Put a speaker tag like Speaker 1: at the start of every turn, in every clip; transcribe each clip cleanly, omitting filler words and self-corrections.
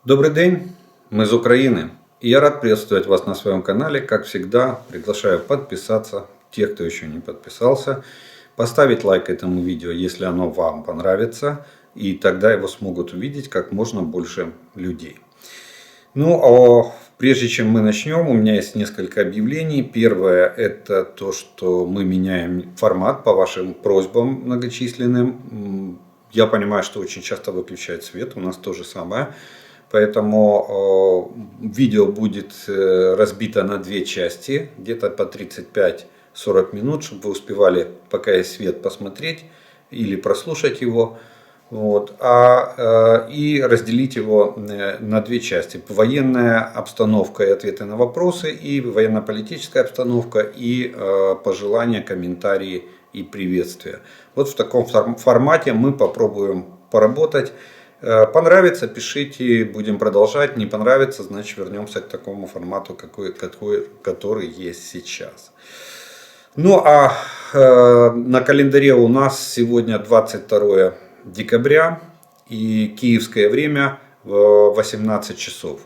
Speaker 1: Добрый день, мы из Украины, и я рад приветствовать вас на своем канале. Как всегда, приглашаю подписаться, тех, кто еще не подписался, поставить лайк этому видео, если оно вам понравится, и тогда его смогут увидеть как можно больше людей. Прежде чем мы начнем, у меня есть несколько объявлений. Первое – это то, что мы меняем формат по вашим просьбам многочисленным. Я понимаю, что очень часто выключает свет, у нас то же самое. Поэтому видео будет разбито на две части, где-то по 35-40 минут, чтобы вы успевали, пока есть свет, посмотреть или прослушать его. И разделить его на две части. Военная обстановка и ответы на вопросы, и военно-политическая обстановка, и пожелания, комментарии и приветствия. Вот в таком формате мы попробуем поработать. Понравится, пишите, будем продолжать. Не понравится, значит вернемся к такому формату, который есть сейчас. На календаре у нас сегодня 22 декабря и киевское время в 18 часов.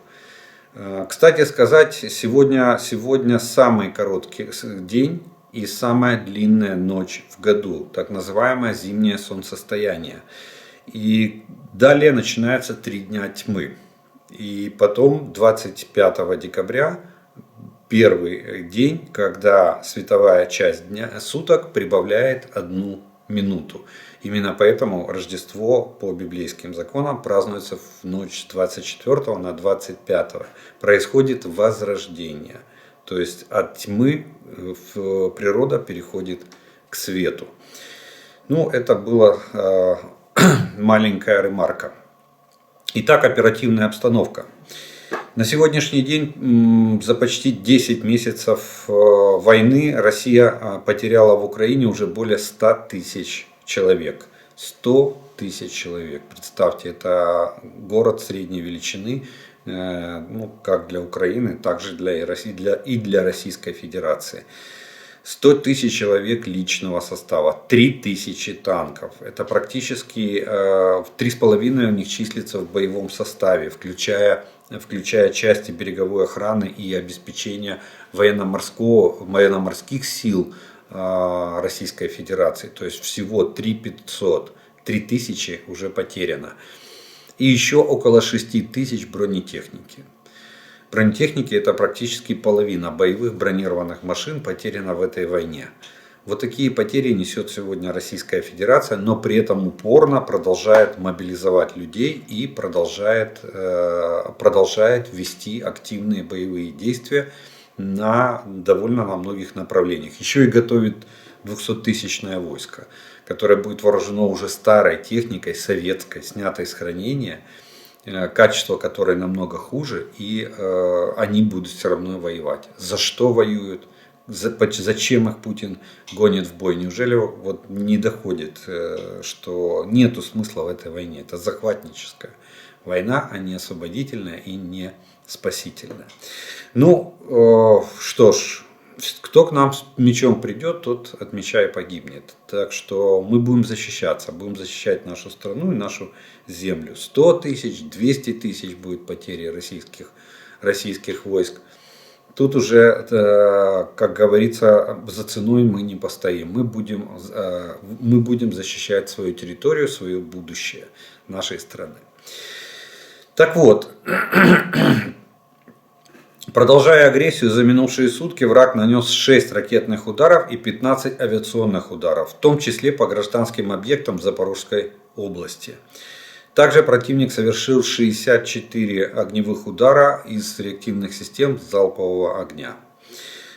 Speaker 1: Кстати сказать, сегодня самый короткий день и самая длинная ночь в году, так называемое зимнее солнцестояние. И далее начинается 3 дня тьмы. И потом 25 декабря первый день, когда световая часть суток прибавляет 1 минуту. Именно поэтому Рождество по библейским законам празднуется в ночь с 24 на 25. Происходит возрождение. То есть от тьмы природа переходит к свету. Это была маленькая ремарка. Итак, оперативная обстановка. На сегодняшний день за почти 10 месяцев войны Россия потеряла в Украине уже более 100 тысяч человек. 100 тысяч человек. Представьте, это город средней величины, как для Украины, так же для Российской Федерации. 100 тысяч человек личного состава, 3000 танков. Это практически 3,5 у них числится в боевом составе, включая части береговой охраны и обеспечения военно-морских сил Российской Федерации. То есть всего 3500, 3000 уже потеряно. И еще около 6000 бронетехники. Бронетехники — это практически половина боевых бронированных машин потеряна в этой войне. Вот такие потери несет сегодня Российская Федерация, но при этом упорно продолжает мобилизовать людей и продолжает вести активные боевые действия на многих направлениях. Еще и готовит 200-тысячное войско, которое будет вооружено уже старой техникой, советской, снятой с хранения, качество которой намного хуже, и они будут все равно воевать. За что воюют? Зачем их Путин гонит в бой? Неужели не доходит, что нету смысла в этой войне? Это захватническая война, а не освободительная и не спасительная. Кто к нам с мечом придет, тот от меча и погибнет. Так что мы будем защищаться, будем защищать нашу страну и нашу землю. 100 тысяч, 200 тысяч будет потери российских войск. Тут уже, как говорится, за ценой мы не постоим. Мы будем защищать свою территорию, свое будущее нашей страны. Так вот, продолжая агрессию, за минувшие сутки враг нанес 6 ракетных ударов и 15 авиационных ударов, в том числе по гражданским объектам Запорожской области. Также противник совершил 64 огневых удара из реактивных систем залпового огня.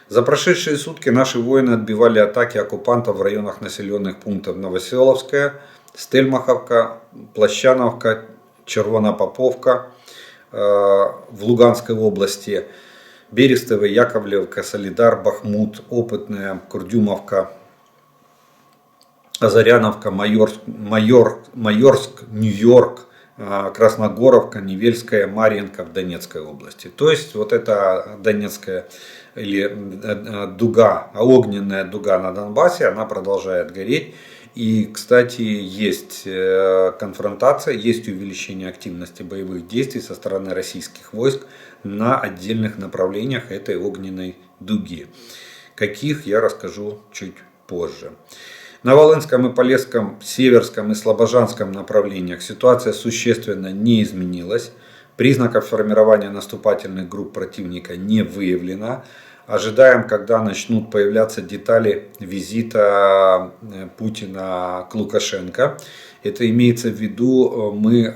Speaker 1: За прошедшие сутки наши воины отбивали атаки оккупантов в районах населенных пунктов Новоселовская, Стельмаховка, Площановка, Червонопоповка в Луганской области, Берестовы, Яковлевка, Солидар, Бахмут, Опытная, Курдюмовка, Озаряновка, Майорск, Нью-Йорк, Красногоровка, Невельская, Марьинка в Донецкой области. То есть вот эта Донецкая или дуга, огненная дуга на Донбассе, она продолжает гореть. И, кстати, есть конфронтация, есть увеличение активности боевых действий со стороны российских войск на отдельных направлениях этой огненной дуги. Каких, я расскажу чуть позже. На Волынском и Полесском, Северском и Слобожанском направлениях ситуация существенно не изменилась. Признаков формирования наступательных групп противника не выявлено. Ожидаем, когда начнут появляться детали визита Путина к Лукашенко. Это имеется в виду, мы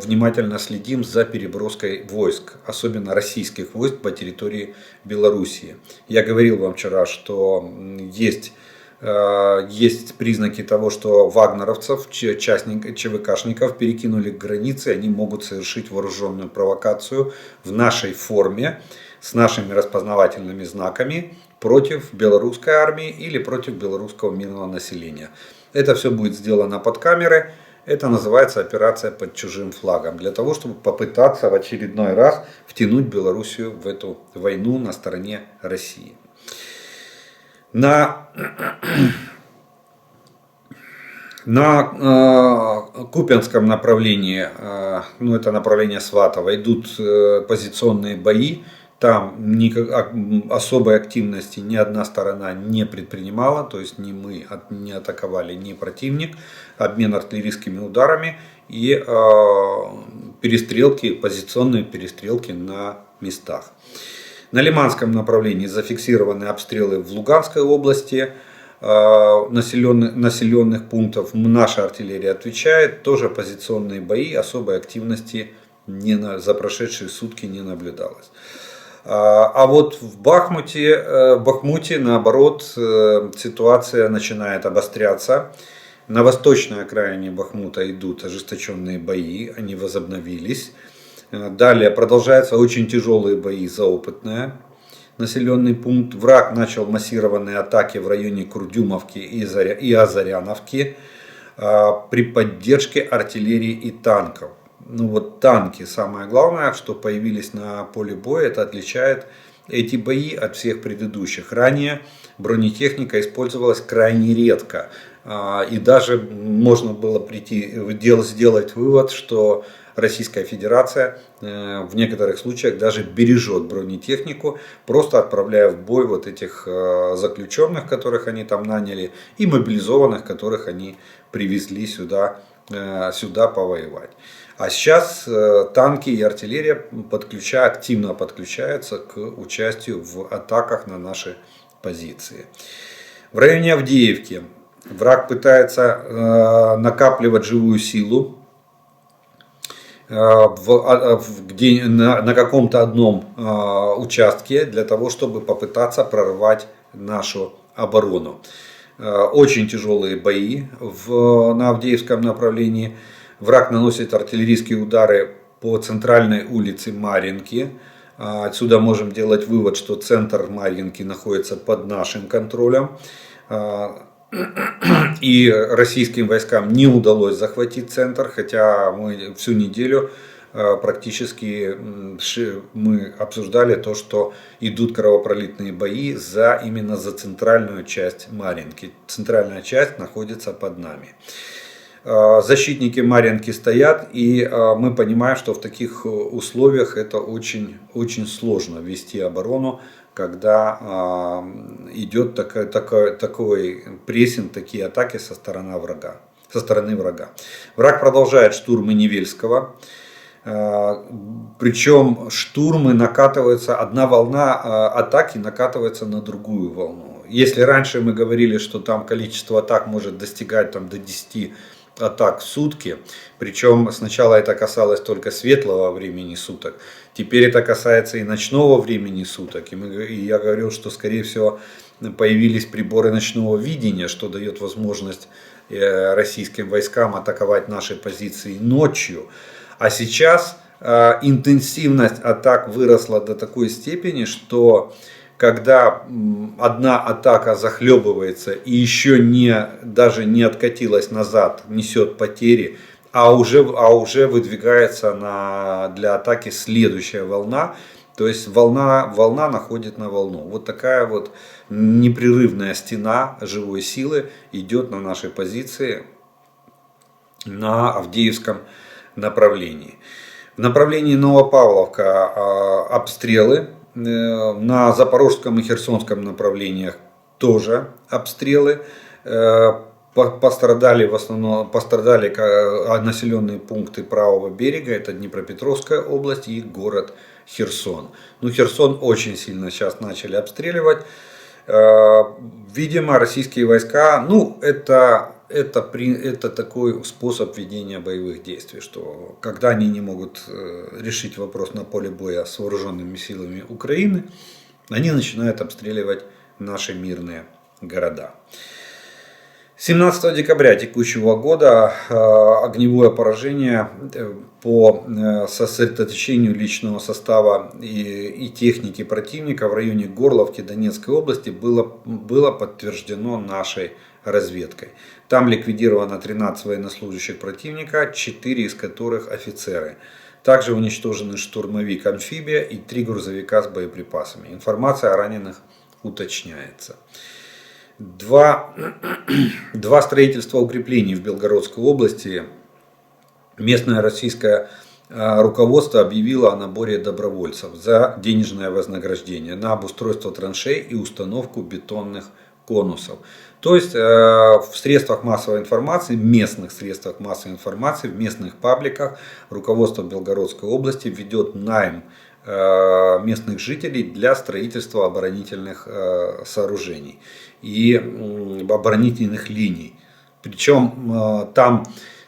Speaker 1: внимательно следим за переброской войск, особенно российских войск по территории Белоруссии. Я говорил вам вчера, что есть признаки того, что вагнеровцев, ЧВКшников перекинули к границе, они могут совершить вооруженную провокацию в нашей форме, с нашими распознавательными знаками против белорусской армии или против белорусского мирного населения. Это все будет сделано под камеры. Это называется операция под чужим флагом. Для того, чтобы попытаться в очередной раз втянуть Белоруссию в эту войну на стороне России. На Купянском направлении, это направление Сватово, идут позиционные бои. Там особой активности ни одна сторона не предпринимала, то есть ни мы не атаковали, ни противник. Обмен артиллерийскими ударами и позиционные перестрелки на местах. На Лиманском направлении зафиксированы обстрелы в Луганской области, населенных пунктов. Наша артиллерия отвечает. Тоже позиционные бои, особой активности за прошедшие сутки не наблюдалось. А вот в Бахмуте, наоборот, ситуация начинает обостряться. На восточной окраине Бахмута идут ожесточенные бои, они возобновились. Далее продолжаются очень тяжелые бои за Опытное населенный пункт. Враг начал массированные атаки в районе Курдюмовки и Азаряновки при поддержке артиллерии и танков. Танки, самое главное, что появились на поле боя, это отличает эти бои от всех предыдущих. Ранее бронетехника использовалась крайне редко. И даже можно было сделать вывод, что Российская Федерация в некоторых случаях даже бережет бронетехнику, просто отправляя в бой вот этих заключенных, которых они там наняли, и мобилизованных, которых они привезли сюда повоевать. А сейчас танки и артиллерия активно подключаются к участию в атаках на наши позиции. В районе Авдеевки враг пытается накапливать живую силу на каком-то одном участке для того, чтобы попытаться прорвать нашу оборону. Очень тяжелые бои на Авдеевском направлении. Враг наносит артиллерийские удары по центральной улице Марьинки. Отсюда можем делать вывод, что центр Марьинки находится под нашим контролем. И российским войскам не удалось захватить центр, хотя мы всю неделю практически мы обсуждали то, что идут кровопролитные бои именно за центральную часть Марьинки. Центральная часть находится под нами. Защитники Марьинки стоят, и мы понимаем, что в таких условиях это очень, очень сложно вести оборону, когда идет такой прессинг, такие атаки со стороны врага. Враг продолжает штурмы Невельского. Причем штурмы накатываются, одна волна атаки накатывается на другую волну. Если раньше мы говорили, что там количество атак может достигать до 10 атак в сутки, причем сначала это касалось только светлого времени суток, теперь это касается и ночного времени суток. И я говорил, что скорее всего появились приборы ночного видения, что дает возможность российским войскам атаковать наши позиции ночью. А сейчас интенсивность атак выросла до такой степени, что когда одна атака захлебывается и еще даже не откатилась назад, несет потери, а уже выдвигается для атаки следующая волна, То есть волна находит на волну. Вот такая вот непрерывная стена живой силы идет на нашей позиции на Авдеевском направлении. В направлении Новопавловка обстрелы. На Запорожском и Херсонском направлениях тоже обстрелы. Пострадали в основном населенные пункты правого берега, это Днепропетровская область и город Херсон. Ну, Херсон очень сильно сейчас начали обстреливать. Видимо, российские войска, ну, это такой способ ведения боевых действий, что когда они не могут решить вопрос на поле боя с вооруженными силами Украины, они начинают обстреливать наши мирные города. 17 декабря текущего года огневое поражение по сосредоточению личного состава и техники противника в районе Горловки Донецкой области было подтверждено нашей разведкой. Там ликвидировано 13 военнослужащих противника, 4 из которых офицеры. Также уничтожены штурмовик «Амфибия» и 3 грузовика с боеприпасами. Информация о раненых уточняется. Два строительства укреплений в Белгородской области. Местное российское руководство объявило о наборе добровольцев за денежное вознаграждение на обустройство траншей и установку бетонных конусов. То есть в средствах массовой информации, местных средствах массовой информации, в местных пабликах руководство Белгородской области ведет найм местных жителей для строительства оборонительных сооружений и оборонительных линий. Причем там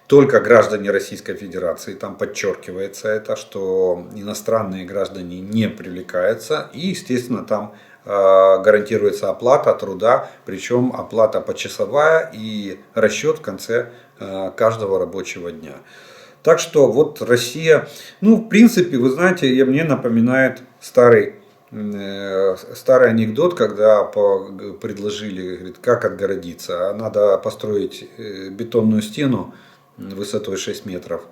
Speaker 1: только граждане Российской Федерации, там подчеркивается это, что иностранные граждане не привлекаются, и естественно там гарантируется оплата труда, причем оплата почасовая и расчет в конце каждого рабочего дня. Так что вот Россия, ну в принципе, вы знаете, мне напоминает старый анекдот, когда предложили, говорит, как отгородиться. Надо построить бетонную стену высотой 6 метров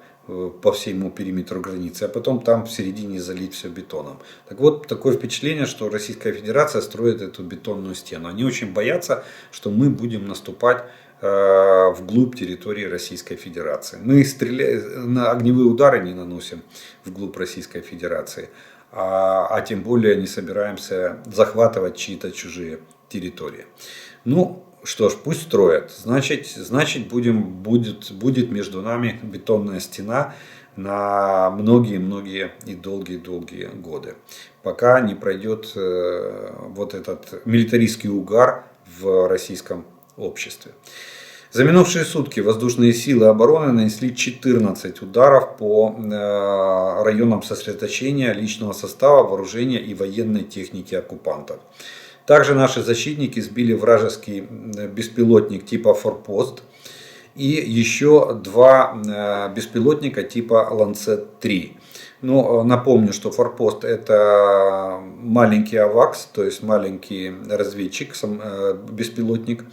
Speaker 1: по всему периметру границы, а потом там в середине залить все бетоном. Так вот, такое впечатление, что Российская Федерация строит эту бетонную стену. Они очень боятся, что мы будем наступать вглубь территории Российской Федерации. Мы на огневые удары не наносим вглубь Российской Федерации, а тем более не собираемся захватывать чьи-то чужие территории. Ну, что ж, пусть строят. Значит будет между нами бетонная стена на многие-многие и долгие-долгие годы. Пока не пройдет вот этот милитаристский угар в российском обществе. За минувшие сутки воздушные силы обороны нанесли 14 ударов по районам сосредоточения личного состава, вооружения и военной техники оккупантов. Также наши защитники сбили вражеский беспилотник типа «Форпост» и еще 2 беспилотника типа «Ланцет-3». Но напомню, что «Форпост» это маленький авакс, то есть маленький разведчик, беспилотник.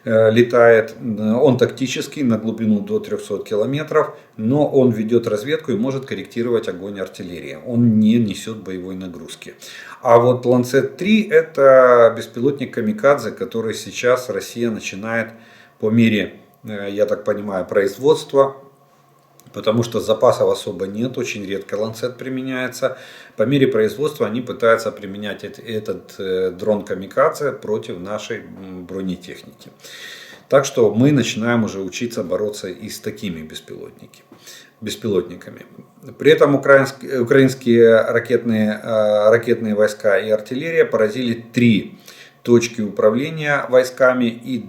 Speaker 1: Летает, он тактический, на глубину до 300 километров, но он ведет разведку и может корректировать огонь артиллерии. Он не несет боевой нагрузки. А вот Ланцет-3 это беспилотник камикадзе, который сейчас Россия начинает по мере, я так понимаю, производства. Потому что запасов особо нет, очень редко Ланцет применяется. По мере производства они пытаются применять этот дрон камикадзе против нашей бронетехники. Так что мы начинаем уже учиться бороться и с такими беспилотниками. При этом украинские ракетные войска и артиллерия поразили 3 точки управления войсками и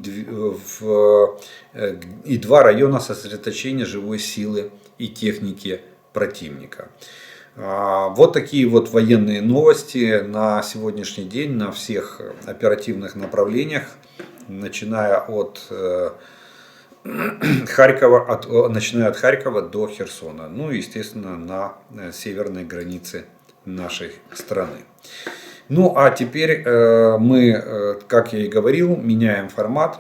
Speaker 1: 2 района сосредоточения живой силы и техники противника. Вот такие вот военные новости на сегодняшний день на всех оперативных направлениях, начиная от Харькова до Херсона, ну и естественно на северной границе нашей страны. Ну а теперь мы, как я и говорил, меняем формат.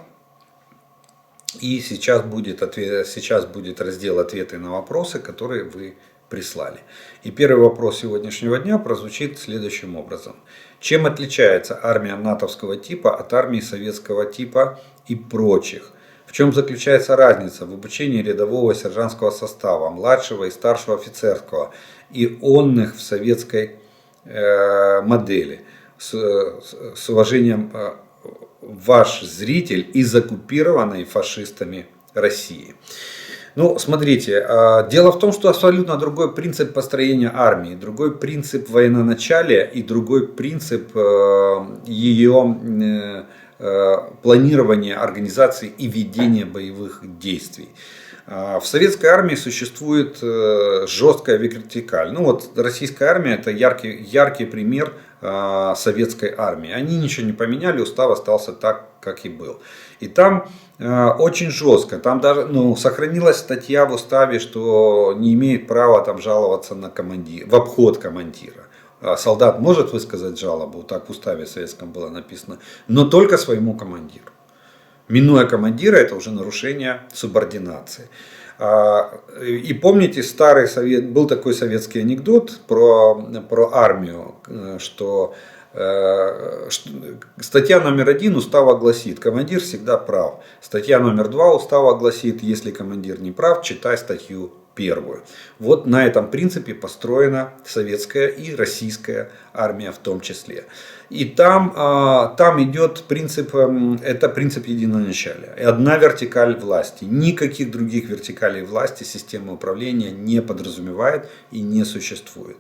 Speaker 1: И сейчас будет раздел «Ответы на вопросы», который вы прислали. И первый вопрос сегодняшнего дня прозвучит следующим образом. Чем отличается армия натовского типа от армии советского типа и прочих? В чем заключается разница в обучении рядового сержантского состава, младшего и старшего офицерского и онных в советской модели? С уважением, ваш зритель из оккупированной фашистами России. Ну, смотрите, дело в том, что абсолютно другой принцип построения армии, другой принцип военачалия и другой принцип ее планирования, организации и ведения боевых действий. В советской армии существует жесткая вертикаль. Ну вот российская армия — это яркий пример советской армии. Они ничего не поменяли, устав остался так, как и был. И там очень жестко, там даже сохранилась статья в уставе, что не имеет права там жаловаться на командира, в обход командира. Солдат может высказать жалобу, так в уставе советском было написано, но только своему командиру. Минуя командира, это уже нарушение субординации. И помните, был такой советский анекдот про армию, что статья номер 1 устава гласит: командир всегда прав. Статья номер 2 устава гласит: если командир не прав, читай статью 1. Вот на этом принципе построена советская и российская армия в том числе. И там идет принцип, это принцип единоначалия. Одна вертикаль власти. Никаких других вертикалей власти система управления не подразумевает и не существует.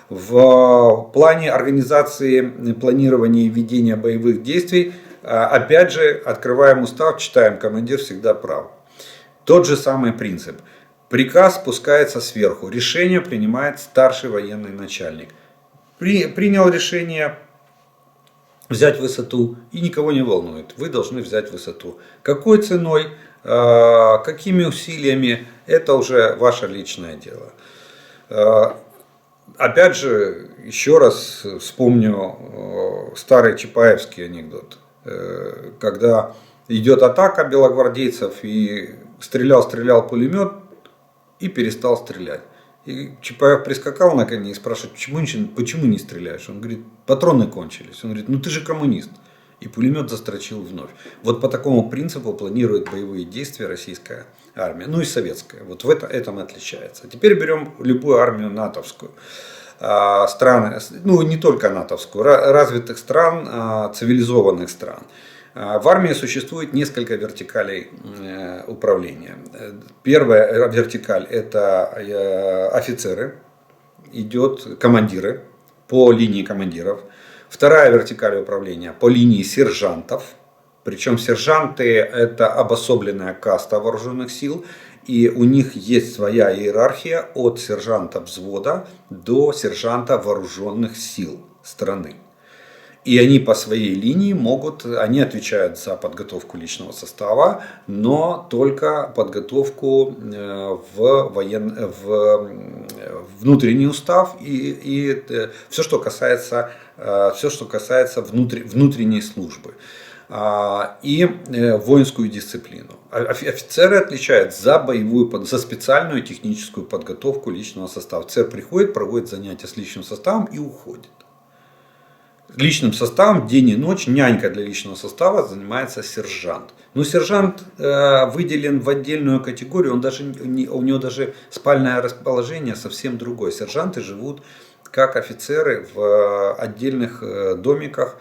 Speaker 1: В плане организации, планирования и ведения боевых действий, опять же, открываем устав, читаем: командир всегда прав. Тот же самый принцип. Приказ спускается сверху, решение принимает старший военный начальник. Принял решение взять высоту, и никого не волнует. Вы должны взять высоту. Какой ценой, какими усилиями, это уже ваше личное дело. Опять же, еще раз вспомню старый чапаевский анекдот. Когда идет атака белогвардейцев, и стрелял пулемет, и перестал стрелять. И Чапаев прискакал на коне и спрашивает: почему не стреляешь? Он говорит: патроны кончились. Он говорит: ну ты же коммунист. И пулемет застрочил вновь. Вот по такому принципу планирует боевые действия российская армия. Ну и советская. Вот в этом отличается. Теперь берем любую армию натовскую. Страны, ну не только натовскую, развитых стран, цивилизованных стран. В армии существует несколько вертикалей управления. Первая вертикаль — это офицеры, идет командиры по линии командиров. Вторая вертикаль управления по линии сержантов. Причем сержанты — это обособленная каста вооруженных сил. И у них есть своя иерархия от сержанта взвода до сержанта вооруженных сил страны. И они по своей линии они отвечают за подготовку личного состава, но только подготовку в внутренний устав и все, что касается внутренней службы и воинскую дисциплину. Офицеры отличают за специальную техническую подготовку личного состава. Офицер приходит, проводит занятия с личным составом и уходит. Личным составом день и ночь, нянька для личного состава, занимается сержант. Но сержант выделен в отдельную категорию, у него даже спальное расположение совсем другое. Сержанты живут как офицеры в отдельных домиках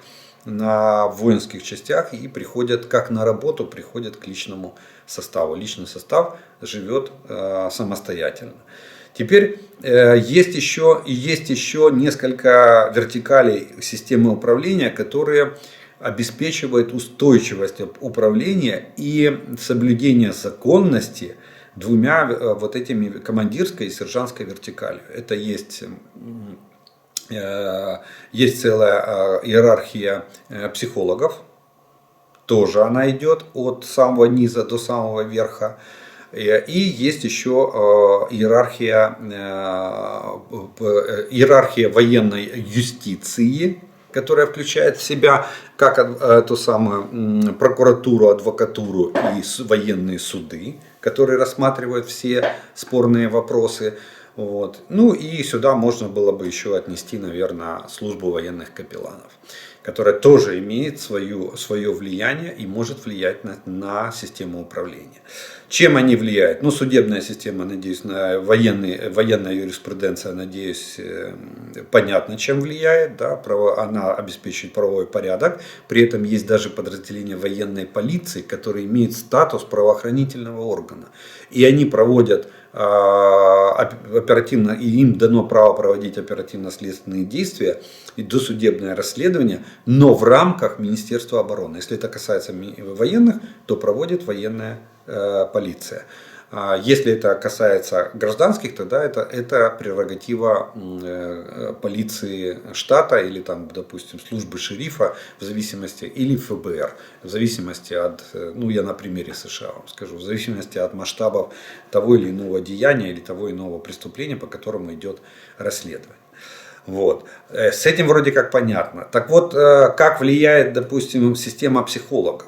Speaker 1: на воинских частях и приходят как на работу, приходят к личному составу. Личный состав живет самостоятельно. Теперь есть еще несколько вертикалей системы управления, которые обеспечивают устойчивость управления и соблюдение законности двумя вот этими командирской и сержантской вертикалью. Это есть целая иерархия психологов, тоже она идет от самого низа до самого верха. И есть еще иерархия военной юстиции, которая включает в себя как ту самую прокуратуру, адвокатуру и военные суды, которые рассматривают все спорные вопросы. Вот. Ну и сюда можно было бы еще отнести, наверное, службу военных капелланов, которая тоже имеет свое влияние и может влиять на систему управления. Чем они влияют? Ну, судебная система, надеюсь, военная юриспруденция, надеюсь, понятно, чем влияет. Да? Она обеспечивает правовой порядок. При этом есть даже подразделения военной полиции, которые имеют статус правоохранительного органа. И они проводят оперативно, и им дано право проводить оперативно-следственные действия и досудебное расследование, но в рамках Министерства обороны. Если это касается военных, то проводит военная полиция. Если это касается гражданских, тогда это прерогатива полиции штата или там, допустим, службы шерифа в зависимости, или ФБР, в зависимости от, ну я на примере США вам скажу, в зависимости от масштабов того или иного деяния или того или иного преступления, по которому идет расследование. Вот. С этим вроде как понятно. Так вот, как влияет, допустим, система психологов?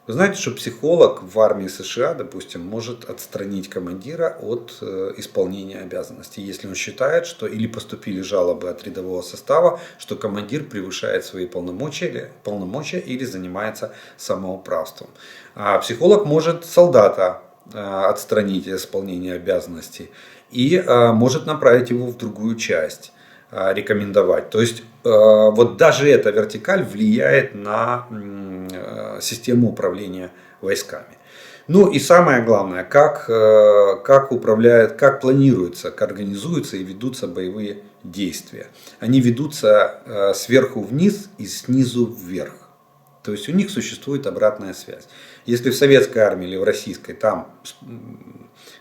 Speaker 1: Вы знаете, что психолог в армии США, допустим, может отстранить командира от исполнения обязанностей, если он считает, что или поступили жалобы от рядового состава, что командир превышает свои полномочия или занимается самоуправством. А психолог может солдата отстранить от исполнения обязанностей и может направить его в другую часть, рекомендовать. То есть вот даже эта вертикаль влияет на систему управления войсками. Ну и самое главное, как управляют, как планируются, как организуются и ведутся боевые действия. Они ведутся сверху вниз и снизу вверх. То есть у них существует обратная связь. Если в советской армии или в российской там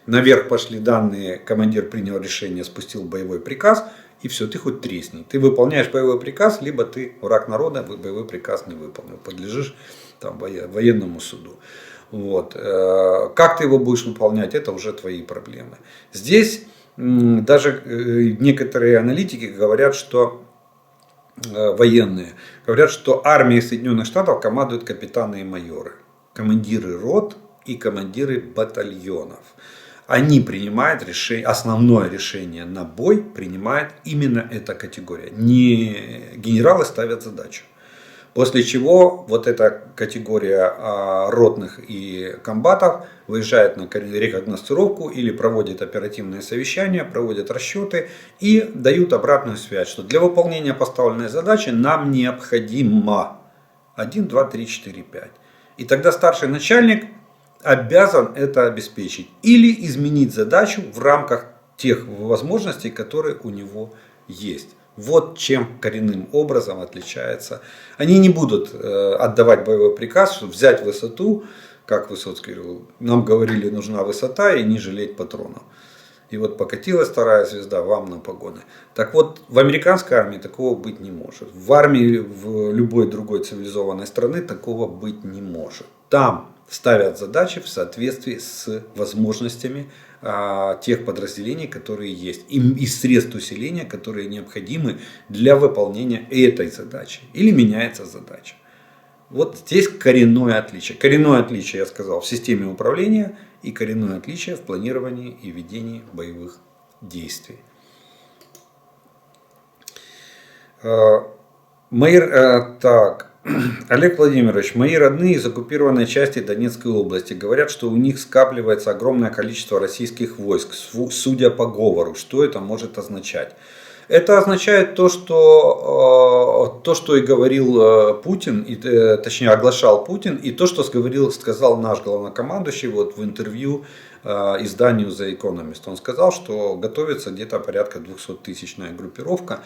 Speaker 1: наверх пошли данные, командир принял решение, спустил боевой приказ, и все, ты хоть тресни. Ты выполняешь боевой приказ, либо ты враг народа, боевой приказ не выполнил, подлежишь там, военному суду. Вот. Как ты его будешь выполнять, это уже твои проблемы. Здесь даже некоторые аналитики говорят, что военные говорят, что армией Соединенных Штатов командуют капитаны и майоры, командиры рот и командиры батальонов. Они принимают решение, основное решение на бой принимает именно эта категория. Не генералы ставят задачу. После чего вот эта категория ротных и комбатов выезжает на рекогносцировку или проводит оперативные совещания, проводят расчеты и дают обратную связь, что для выполнения поставленной задачи нам необходимо 1, 2, 3, 4, 5. И тогда старший начальник обязан это обеспечить или изменить задачу в рамках тех возможностей, которые у него есть. Вот чем коренным образом отличается. Они не будут отдавать боевой приказ, чтобы взять высоту, как Высоцкий говорил, нам говорили, нужна высота и не жалеть патронов. И вот покатилась вторая звезда, вам на погоны. Так вот, в американской армии такого быть не может. В армии в любой другой цивилизованной страны такого быть не может. Там ставят задачи в соответствии с возможностями тех подразделений, которые есть, и средств усиления, которые необходимы для выполнения этой задачи. Или меняется задача. Вот здесь коренное отличие. Коренное отличие, я сказал, в системе управления и коренное отличие в планировании и ведении боевых действий. Олег Владимирович, мои родные из оккупированной части Донецкой области говорят, что у них скапливается огромное количество российских войск, судя по говору. Что это может означать? Это означает то, что и говорил Путин, точнее оглашал Путин, и то, что сказал наш главнокомандующий вот в интервью изданию The Economist. Он сказал, что готовится где-то порядка 200-тысячная группировка.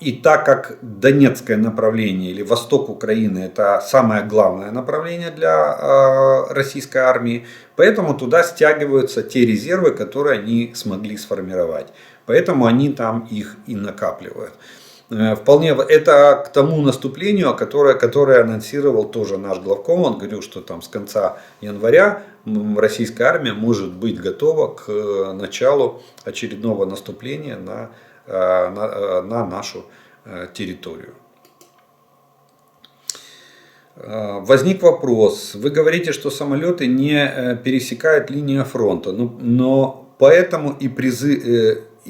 Speaker 1: И так как Донецкое направление или восток Украины это самое главное направление для российской армии, поэтому туда стягиваются те резервы, которые они смогли сформировать. Поэтому они там их и накапливают. Вполне это к тому наступлению, которое анонсировал тоже наш главком. Он говорил, что там с конца января российская армия может быть готова к началу очередного наступления на нашу территорию. Возник вопрос. Вы говорите, что самолеты не пересекают линию фронта, но поэтому и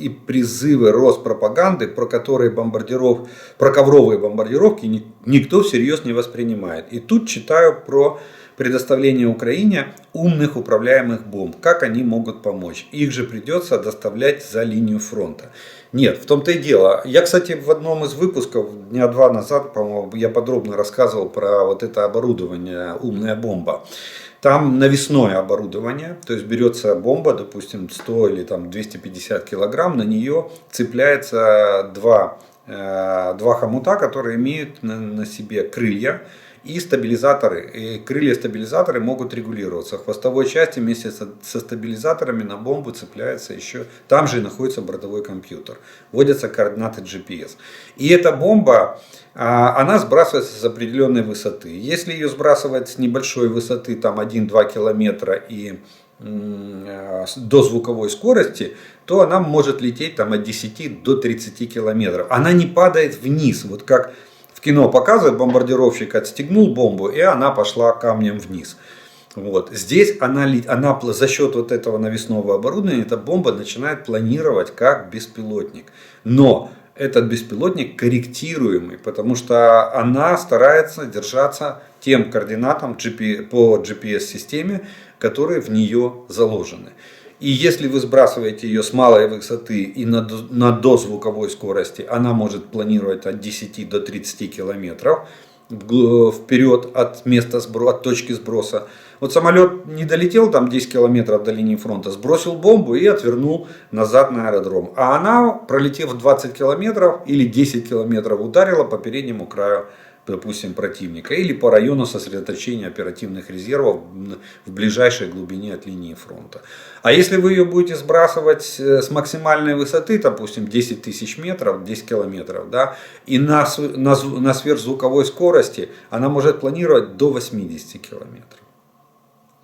Speaker 1: призывы Роспропаганды, про ковровые бомбардировки никто всерьез не воспринимает. И тут читаю про предоставление Украине умных управляемых бомб. Как они могут помочь? Их же придется доставлять за линию фронта. Нет, в том-то и дело. Я, кстати, в одном из выпусков дня 2 назад, по-моему, я подробно рассказывал про вот это оборудование «Умная бомба». Там навесное оборудование, то есть берется бомба, допустим, 100 или там 250 килограмм, на нее цепляется два хомута, которые имеют на себе крылья и стабилизаторы. И крылья-стабилизаторы могут регулироваться. В хвостовой части вместе со стабилизаторами на бомбу цепляется еще, там же и находится бортовой компьютер. Вводятся координаты GPS. И эта бомба, она сбрасывается с определенной высоты. Если ее сбрасывать с небольшой высоты, там 1-2 километра и до звуковой скорости, то она может лететь там, от 10 до 30 километров. Она не падает вниз, вот как в кино показывают, бомбардировщик отстегнул бомбу, и она пошла камнем вниз. Вот. Здесь она за счет вот этого навесного оборудования, эта бомба начинает планировать как беспилотник. Но этот беспилотник корректируемый, потому что она старается держаться тем координатам по GPS-системе, которые в нее заложены. И если вы сбрасываете ее с малой высоты и на дозвуковой скорости, она может планировать от 10 до 30 километров вперед от места от точки сброса. Вот самолет не долетел там 10 километров до линии фронта, сбросил бомбу и отвернул назад на аэродром. А она, пролетев 20 километров или 10 километров, ударила по переднему краю, допустим, противника или по району сосредоточения оперативных резервов в ближайшей глубине от линии фронта. А если вы ее будете сбрасывать с максимальной высоты, допустим, 10 тысяч метров, 10 километров, да, и на сверхзвуковой скорости, она может планировать до 80 километров.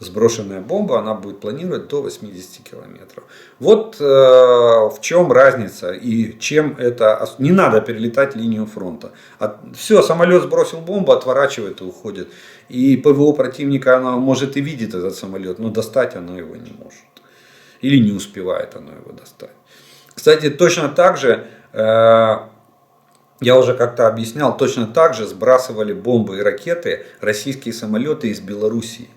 Speaker 1: Сброшенная бомба, она будет планировать до 80 километров. Вот в чем разница и чем это. Не надо перелетать линию фронта. Все, самолет сбросил бомбу, отворачивает и уходит. И ПВО противника, она может и видит этот самолет, но достать она его не может. Или не успевает она его достать. Кстати, точно так же, я уже как-то объяснял, точно так же сбрасывали бомбы и ракеты российские самолеты из Белоруссии.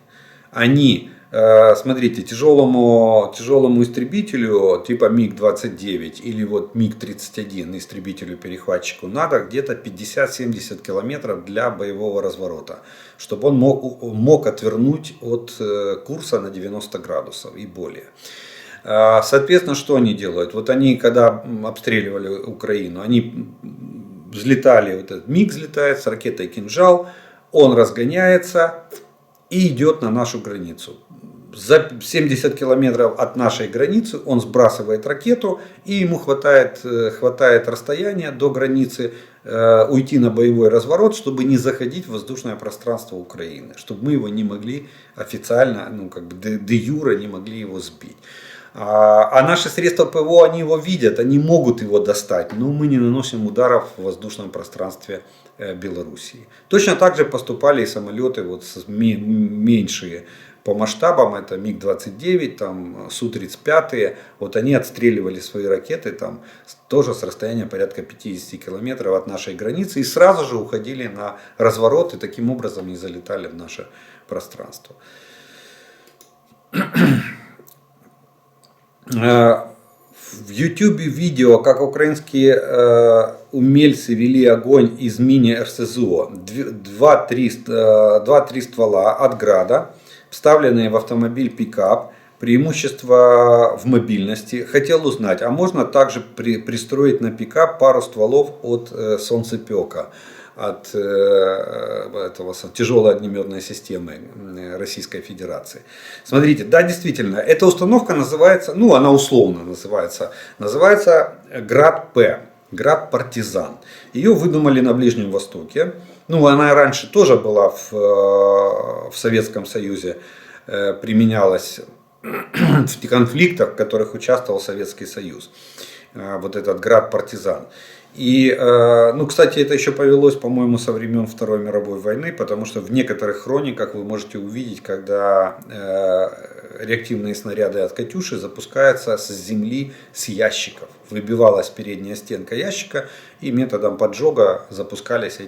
Speaker 1: Они, смотрите, тяжелому истребителю типа МиГ-29 или вот МиГ-31 истребителю-перехватчику надо где-то 50-70 километров для боевого разворота, чтобы он мог отвернуть от курса на 90 градусов и более. Соответственно, что они делают? Вот они, когда обстреливали Украину, они взлетали, вот этот МиГ взлетает с ракетой «Кинжал», он разгоняется и идет на нашу границу. За 70 километров от нашей границы он сбрасывает ракету, и ему хватает расстояния до границы уйти на боевой разворот, чтобы не заходить в воздушное пространство Украины, чтобы мы его не могли официально, де юре не могли его сбить. А наши средства ПВО, они его видят, они могут его достать, но мы не наносим ударов в воздушном пространстве Белоруссии. Точно так же поступали и самолеты меньшие по масштабам, это МиГ-29, там Су-35, вот они отстреливали свои ракеты там тоже с расстояния порядка 50 километров от нашей границы и сразу же уходили на разворот и таким образом не залетали в наше пространство. В YouTube видео, как украинские умельцы вели огонь из мини-РСЗО. 2-3 ствола от Града, вставленные в автомобиль пикап. Преимущество в мобильности. Хотел узнать, а можно также пристроить на пикап пару стволов от солнцепека, от тяжелой огнеметной системы Российской Федерации. Смотрите, да, действительно, эта установка называется, она условно называется Град-П, Град-Партизан. Ее выдумали на Ближнем Востоке. Она раньше тоже была в Советском Союзе, применялась в конфликтах, в которых участвовал Советский Союз. вот этот град партизан. И, ну, кстати, это еще повелось, по-моему, со времен Второй мировой войны, потому что в некоторых хрониках вы можете увидеть, когда реактивные снаряды от «Катюши» запускаются с земли, с ящиков. Выбивалась передняя стенка ящика, и методом поджога запускались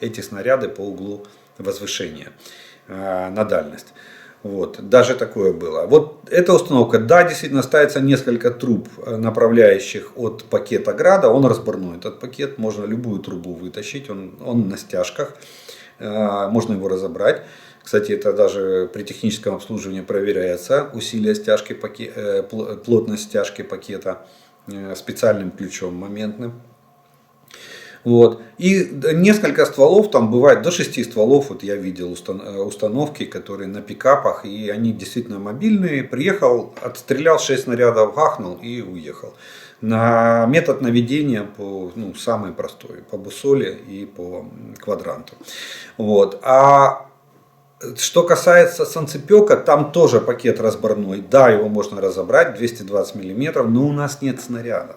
Speaker 1: эти снаряды по углу возвышения на дальность. Вот, даже такое было. Вот эта установка, да, действительно ставится несколько труб, направляющих от пакета града. Он разборной, этот пакет, можно любую трубу вытащить, он на стяжках, можно его разобрать. Кстати, это даже при техническом обслуживании проверяется усилие стяжки, плотность стяжки пакета специальным ключом моментным. Вот. И несколько стволов, там бывает до 6 стволов, вот я видел установки, которые на пикапах, и они действительно мобильные. Приехал, отстрелял 6 снарядов, гахнул и уехал. На метод наведения самый простой, по буссоле и по квадранту. Вот. А что касается санцепёка, там тоже пакет разборной. Да, его можно разобрать, 220 мм, но у нас нет снарядов.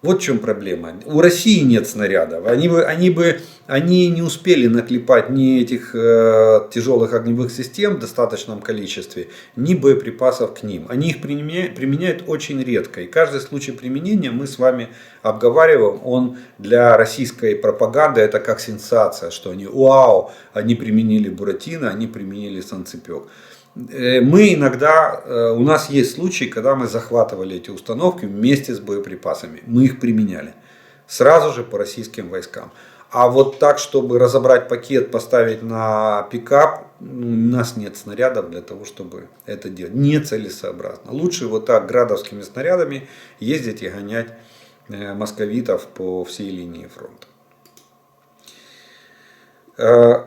Speaker 1: Вот в чем проблема. У России нет снарядов. Они не успели наклепать ни этих тяжелых огневых систем в достаточном количестве, ни боеприпасов к ним. Они их применяют очень редко. И каждый случай применения мы с вами обговариваем. Он для российской пропаганды это как сенсация, что они применили Буратино, они применили санцепёк. Мы иногда, у нас есть случаи, когда мы захватывали эти установки вместе с боеприпасами. Мы их применяли сразу же по российским войскам. А вот так, чтобы разобрать пакет, поставить на пикап, у нас нет снарядов для того, чтобы это делать. Нецелесообразно. Лучше вот так градовскими снарядами ездить и гонять московитов по всей линии фронта.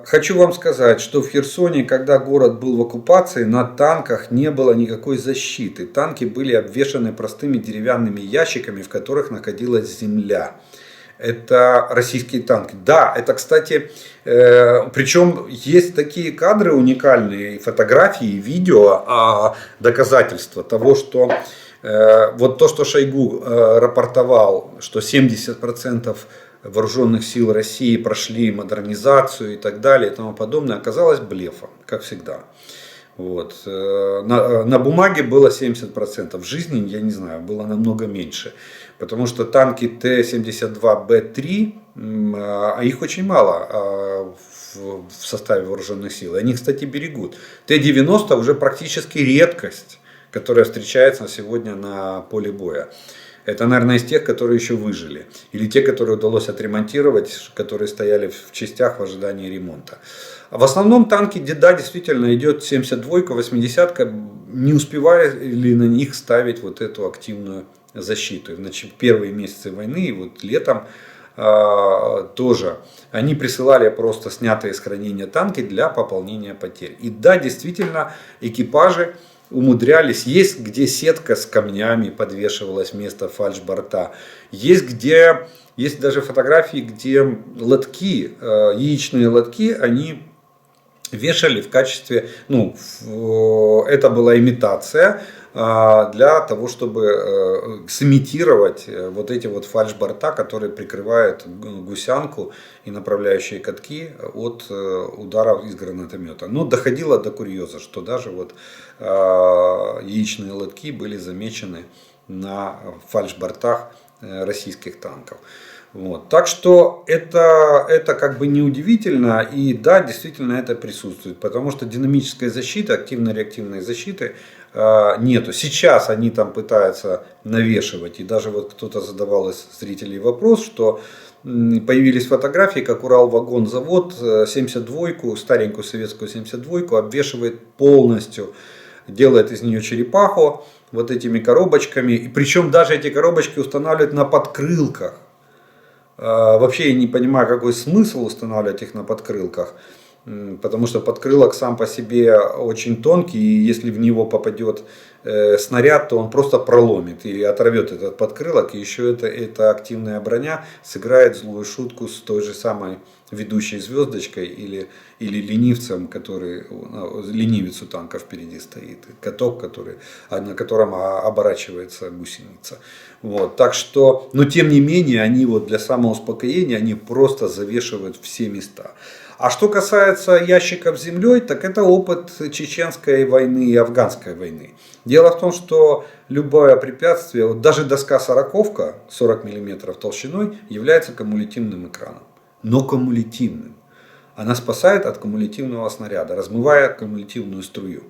Speaker 1: Хочу вам сказать, что в Херсоне, когда город был в оккупации, на танках не было никакой защиты. Танки были обвешаны простыми деревянными ящиками, в которых находилась земля. Это российские танки. Да, это, кстати, причем есть такие кадры уникальные, фотографии, видео, доказательства того, что вот то, что Шойгу рапортовал, что 70% вооруженных сил России прошли модернизацию и так далее и тому подобное, оказалось блефом, как всегда. Вот. На бумаге было 70%, в жизни, я не знаю, было намного меньше. Потому что танки Т-72Б3, а их очень мало в составе вооруженных сил. Они, кстати, берегут. Т-90 уже практически редкость, которая встречается сегодня на поле боя. Это, наверное, из тех, которые еще выжили. Или те, которые удалось отремонтировать, которые стояли в частях в ожидании ремонта. А в основном танки, да, действительно идет 72-ка, 80-ка, не успевали на них ставить вот эту активную защиту. Значит, первые месяцы войны и вот летом тоже они присылали просто снятые с хранения танки для пополнения потерь. И да, действительно, экипажи умудрялись. Есть где сетка с камнями подвешивалась вместо фальшборта. Есть даже фотографии, где лотки, яичные лотки, они вешали в качестве, это была имитация для того, чтобы сымитировать вот эти вот фальшборта, которые прикрывают гусянку и направляющие катки от ударов из гранатомета. Но доходило до курьеза, что даже вот яичные лотки были замечены на фальшбортах российских танков. Вот. Так что это как бы неудивительно, и да, действительно это присутствует, потому что динамической защиты, активно-реактивной защиты нету. Сейчас они там пытаются навешивать, и даже вот кто-то задавал из зрителей вопрос, что появились фотографии, как Уралвагонзавод 72-ку, старенькую советскую 72-ку обвешивает полностью, делает из нее черепаху вот этими коробочками, и причем даже эти коробочки устанавливают на подкрылках. Вообще я не понимаю, какой смысл устанавливать их на подкрылках. Потому что подкрылок сам по себе очень тонкий, и если в него попадет снаряд, то он просто проломит и оторвет этот подкрылок. И еще эта активная броня сыграет злую шутку с той же самой ведущей звездочкой или ленивцем, ленивец у танка впереди стоит, каток, на котором оборачивается гусеница. Вот. Так что, но тем не менее, они вот для самоуспокоения, они просто завешивают все места. А что касается ящиков с землей, так это опыт чеченской войны и афганской войны. Дело в том, что любое препятствие, вот даже доска сороковка 40 мм толщиной, является кумулятивным экраном. Но кумулятивным. Она спасает от кумулятивного снаряда, размывая кумулятивную струю.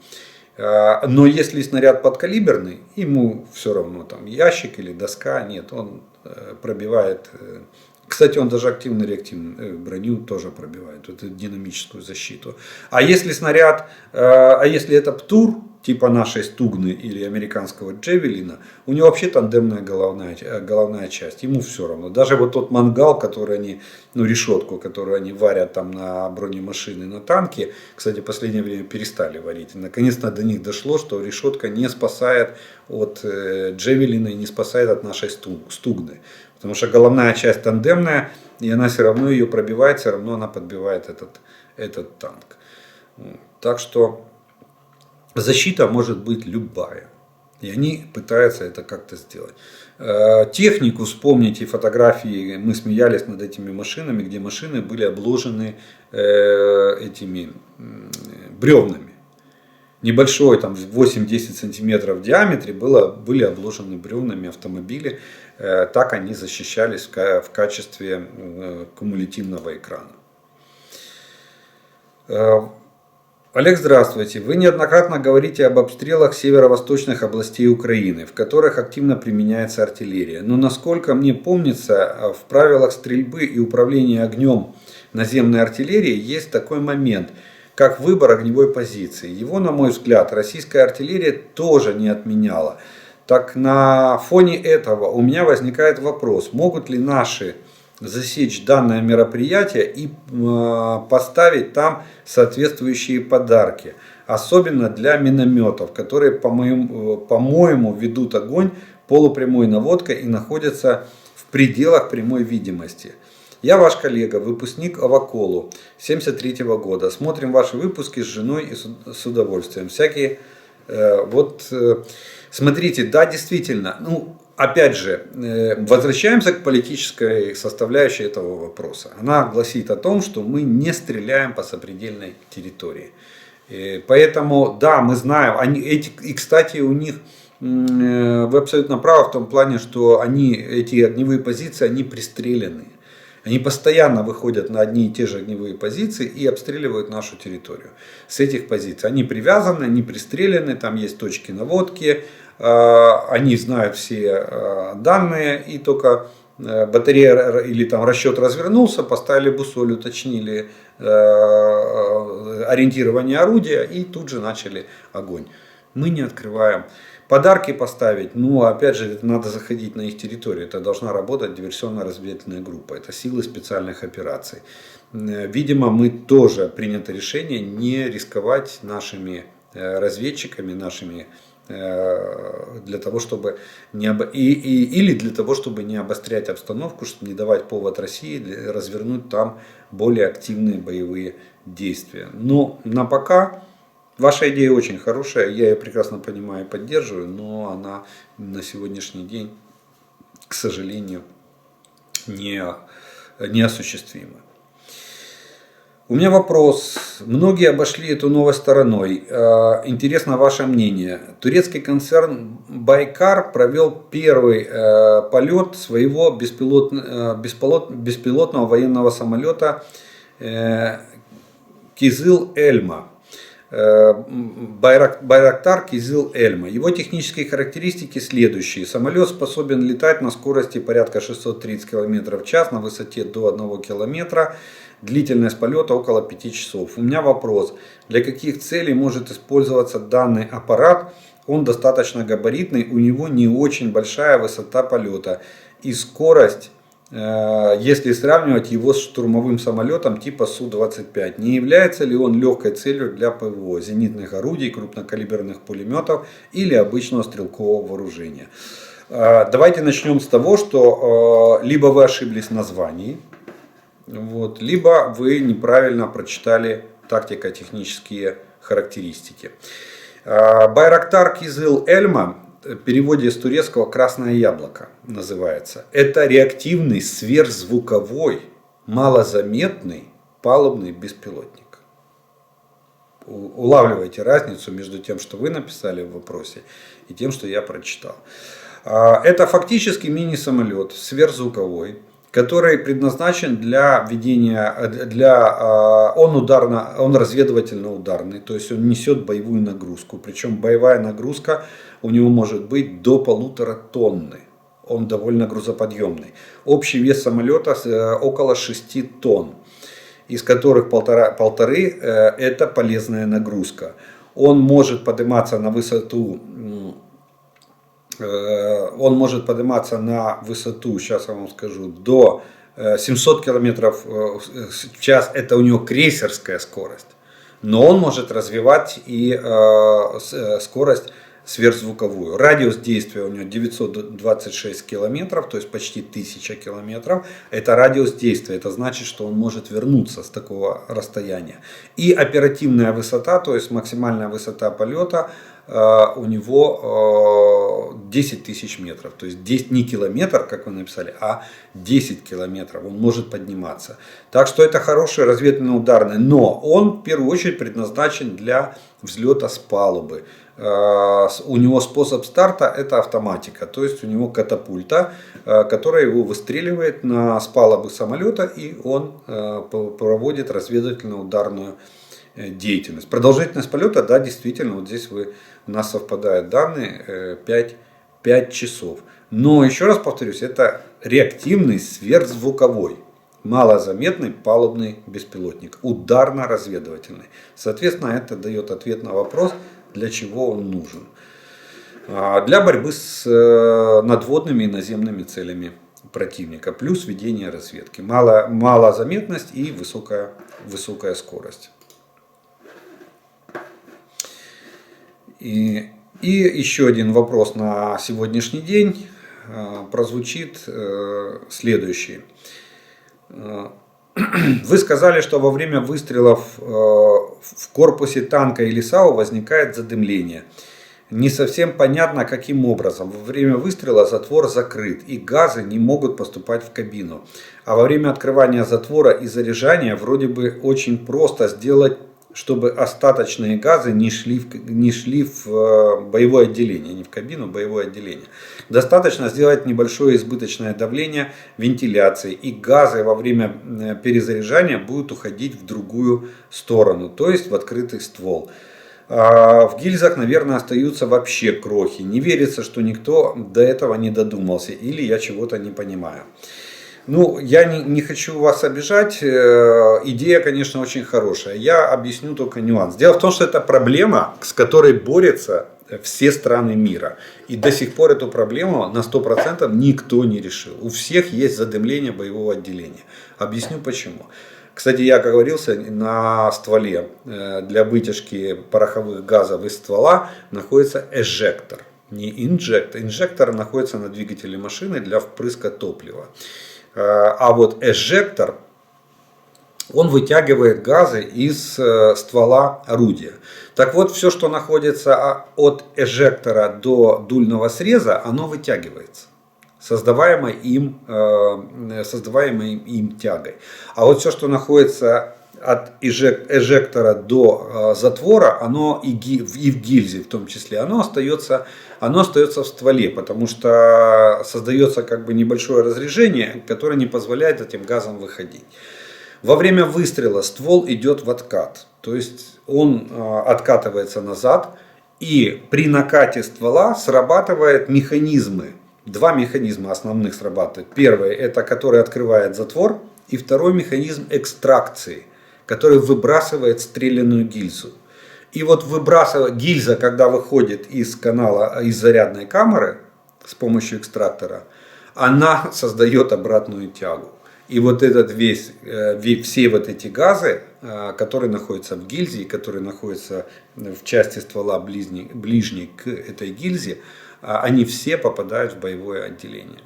Speaker 1: Но если снаряд подкалиберный, ему все равно там ящик или доска, нет, он пробивает. Кстати, он даже активно-реактивную броню тоже пробивает, это динамическую защиту. А если это ПТУР, типа нашей Стугны или американского Джевелина, у него вообще тандемная головная часть, ему все равно. Даже вот тот мангал, который они, решетку, которую они варят там на бронемашины, на танки, кстати, в последнее время перестали варить. Наконец-то до них дошло, что решетка не спасает от Джевелина и не спасает от нашей Стугны. Потому что головная часть тандемная, и она все равно ее пробивает, все равно она подбивает этот танк. Так что защита может быть любая. И они пытаются это как-то сделать. Технику, вспомните фотографии, мы смеялись над этими машинами, где машины были обложены этими бревнами. Небольшой, там 8-10 сантиметров в диаметре, были обложены бревнами автомобили. Так они защищались в качестве кумулятивного экрана. Олег, здравствуйте. Вы неоднократно говорите об обстрелах северо-восточных областей Украины, в которых активно применяется артиллерия. Но насколько мне помнится, в правилах стрельбы и управления огнем наземной артиллерии есть такой момент, как выбор огневой позиции. Его, на мой взгляд, российская артиллерия тоже не отменяла. Так на фоне этого у меня возникает вопрос, могут ли наши засечь данное мероприятие и поставить там соответствующие подарки. Особенно для минометов, которые, по-моему, ведут огонь полупрямой наводкой и находятся в пределах прямой видимости. Я ваш коллега, выпускник Аваколу 1973 года. Смотрим ваши выпуски с женой и с удовольствием. Смотрите, да, действительно, опять же, возвращаемся к политической составляющей этого вопроса. Она гласит о том, что мы не стреляем по сопредельной территории. Поэтому, да, мы знаем, и, кстати, у них, вы абсолютно правы в том плане, что эти огневые позиции, они пристреленные. Они постоянно выходят на одни и те же огневые позиции и обстреливают нашу территорию. С этих позиций они привязаны, они пристрелены, там есть точки наводки, они знают все данные, и только батарея или там расчет развернулся, поставили бусоль, уточнили ориентирование орудия и тут же начали огонь. Мы не открываем. Подарки поставить, опять же, это надо заходить на их территорию. Это должна работать диверсионно-разведывательная группа. Это силы специальных операций. Видимо, мы тоже принято решение не рисковать нашими разведчиками, для того, чтобы или для того, чтобы не обострять обстановку, чтобы не давать повод России развернуть там более активные боевые действия. Но на пока ваша идея очень хорошая, я ее прекрасно понимаю и поддерживаю, но она на сегодняшний день, к сожалению, неосуществима. У меня вопрос. Многие обошли эту новость стороной. Интересно ваше мнение. Турецкий концерн Байкар провел первый полет своего беспилотного военного самолета Кизыл-Эльма. Байрактар Кизыл-Эльма. Его технические характеристики следующие. Самолет способен летать на скорости порядка 630 км в час, на высоте до 1 км. Длительность полета около 5 часов. У меня вопрос. Для каких целей может использоваться данный аппарат? Он достаточно габаритный, у него не очень большая высота полета и скорость если сравнивать его с штурмовым самолетом типа Су-25. Не является ли он легкой целью для ПВО, зенитных орудий, крупнокалиберных пулеметов или обычного стрелкового вооружения? Давайте начнем с того, что либо вы ошиблись в названии, вот, либо вы неправильно прочитали тактико-технические характеристики. Байрактар Кизыл Эльма в переводе с турецкого «красное яблоко» называется. Это реактивный, сверхзвуковой, малозаметный палубный беспилотник. Улавливайте разницу между тем, что вы написали в вопросе, и тем, что я прочитал. Это фактически мини-самолет сверхзвуковой, который предназначен для ведения, он разведывательно-ударный, то есть он несет боевую нагрузку. Причем боевая нагрузка у него может быть до 1,5 тонны. Он довольно грузоподъемный. Общий вес самолета около 6 тонн, из которых полторы это полезная нагрузка. Он может подниматься на высоту. Сейчас я вам скажу, до 700 км в час. Это у него крейсерская скорость. Но он может развивать и скорость сверхзвуковую. Радиус действия у него 926 километров, то есть почти 1000 километров. Это радиус действия. Это значит, что он может вернуться с такого расстояния. И оперативная высота, то есть максимальная высота полета у него 10 тысяч метров. То есть 10, не километр, как вы написали, а 10 километров он может подниматься. Так что это хороший разведывательно-ударный. Но он в первую очередь предназначен для взлета с палубы. У него способ старта это автоматика. То есть у него катапульта, которая его выстреливает с палубы самолета, и он проводит разведывательно-ударную деятельность. Продолжительность полета, да, действительно, вот здесь у нас совпадают данные 5 часов. Но, еще раз повторюсь, это реактивный сверхзвуковой, малозаметный палубный беспилотник, ударно-разведывательный. Соответственно, это дает ответ на вопрос, для чего он нужен. Для борьбы с надводными и наземными целями противника, плюс ведение разведки. Малозаметность и высокая скорость. И еще один вопрос на сегодняшний день прозвучит следующий. Вы сказали, что во время выстрелов в корпусе танка или САУ возникает задымление. Не совсем понятно, каким образом. Во время выстрела затвор закрыт, и газы не могут поступать в кабину. А во время открывания затвора и заряжания вроде бы очень просто сделать, чтобы остаточные газы не шли в боевое отделение, не в кабину, боевое отделение. Достаточно сделать небольшое избыточное давление вентиляции, и газы во время перезаряжания будут уходить в другую сторону, то есть в открытый ствол. В гильзах, наверное, остаются вообще крохи. Не верится, что никто до этого не додумался, или я чего-то не понимаю. Ну, я не хочу вас обижать. Идея, конечно, очень хорошая. Я объясню только нюанс. Дело в том, что это проблема, с которой борются все страны мира. И до сих пор эту проблему на 100% никто не решил. У всех есть задымление боевого отделения. Объясню почему. Кстати, я оговорился, на стволе для вытяжки пороховых газов из ствола находится эжектор. Не инжектор. Инжектор находится на двигателе машины для впрыска топлива. А вот эжектор, он вытягивает газы из ствола орудия. Так вот, все, что находится от эжектора до дульного среза, оно вытягивается, создаваемой им тягой. А вот все, что находится от эжектора до затвора, оно и в гильзе в том числе, оно остается в стволе, потому что создается как бы небольшое разрежение, которое не позволяет этим газам выходить. Во время выстрела ствол идет в откат, то есть он откатывается назад, и при накате ствола срабатывают механизмы. Два механизма основных срабатывают. Первый, это который открывает затвор, и второй механизм экстракции, который выбрасывает стрелянную гильзу. И вот гильза, когда выходит из канала, из зарядной камеры с помощью экстрактора, она создает обратную тягу. И вот этот все вот эти газы, которые находятся в гильзе, и которые находятся в части ствола ближней к этой гильзе, они все попадают в боевое отделение.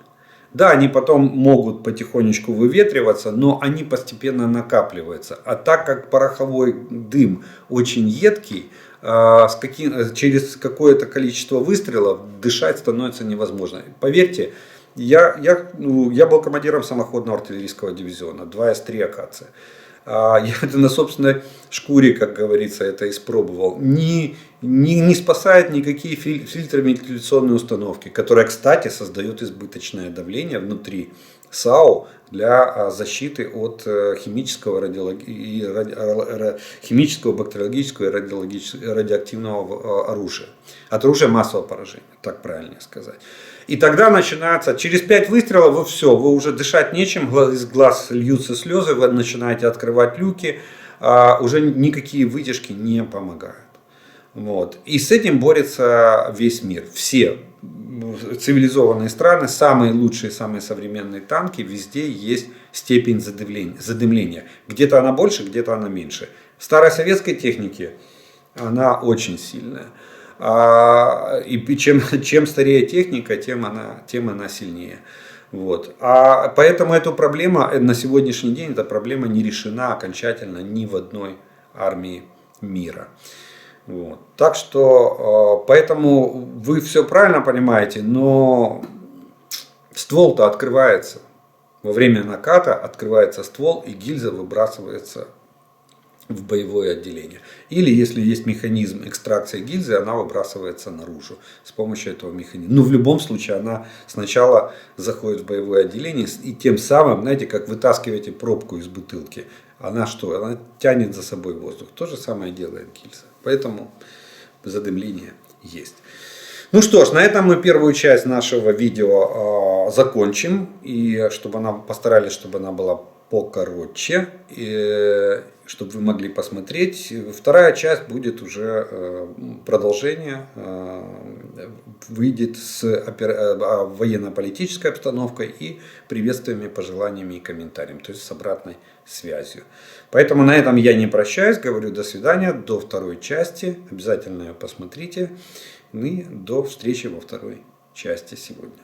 Speaker 1: Да, они потом могут потихонечку выветриваться, но они постепенно накапливаются. А так как пороховой дым очень едкий, через какое-то количество выстрелов дышать становится невозможно. Поверьте, я был командиром самоходного артиллерийского дивизиона, 2С3 акация. Я это на собственной шкуре, как говорится, это испробовал. Не спасают никакие фильтры вентиляционной установки, которая, кстати, создает избыточное давление внутри САУ для защиты от химического, бактериологического и радиоактивного оружия. От оружия массового поражения, так правильно сказать. И тогда начинается, через 5 выстрелов вы уже дышать нечем, из глаз льются слезы, вы начинаете открывать люки, уже никакие вытяжки не помогают. Вот. И с этим борется весь мир. Все цивилизованные страны, самые лучшие, самые современные танки, везде есть степень задымления. Где-то она больше, где-то она меньше. В старой советской технике она очень сильная. И чем старее техника, тем она сильнее. Вот. Поэтому эта проблема на сегодняшний день, эта проблема не решена окончательно ни в одной армии мира. Вот. Так что, поэтому вы все правильно понимаете, но ствол-то открывается. Во время наката открывается ствол, и гильза выбрасывается в боевое отделение. Или если есть механизм экстракции гильзы, она выбрасывается наружу с помощью этого механизма. Но в любом случае она сначала заходит в боевое отделение, и тем самым, знаете, как вытаскиваете пробку из бутылки. Она что? Она тянет за собой воздух. То же самое делает гильза. Поэтому задымление есть. Ну что ж, на этом мы первую часть нашего видео закончим. И постарались, чтобы она была покороче, чтобы вы могли посмотреть. Вторая часть будет уже продолжение, выйдет с военно-политической обстановкой и приветствиями, пожеланиями и комментариями, то есть с обратной связью. Поэтому на этом я не прощаюсь, говорю до свидания, до второй части, обязательно ее посмотрите, и до встречи во второй части сегодня.